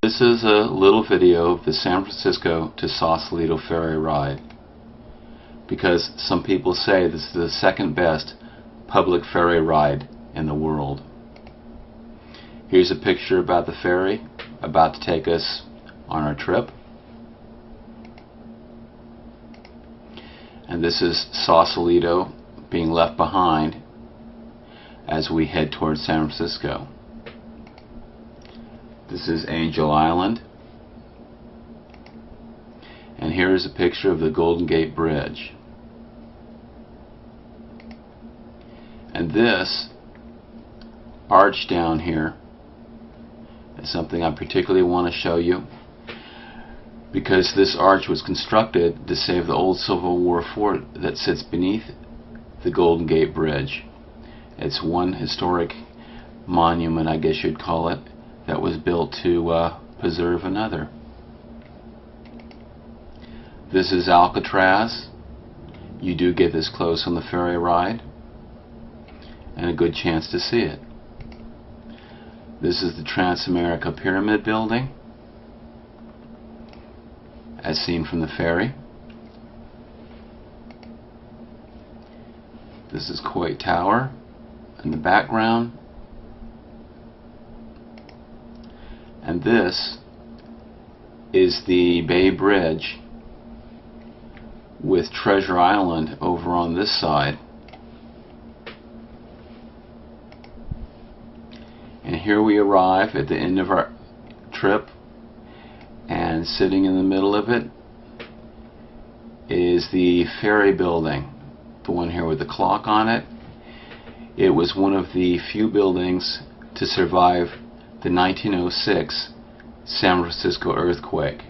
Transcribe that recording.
This is a little video of the San Francisco to Sausalito ferry ride, because some people say this is the second best public ferry ride in the world. Here's a picture about the ferry about to take us on our trip. And this is Sausalito being left behind as we head towards San Francisco. This is Angel Island, and here is a picture of the Golden Gate Bridge. And this arch down here is something I particularly want to show you, because this arch was constructed to save the old Civil War fort that sits beneath the Golden Gate Bridge. It's one historic monument, I guess you'd call it, that was built to preserve another. This is Alcatraz. You do get this close on the ferry ride, and a good chance to see it. This is the Transamerica Pyramid building as seen from the ferry. This is Coit Tower in the background. And this is the Bay Bridge with Treasure Island over on this side. And here we arrive at the end of our trip, and sitting in the middle of it is the ferry building, the one here with the clock on it. It was one of the few buildings to survive the 1906 San Francisco earthquake.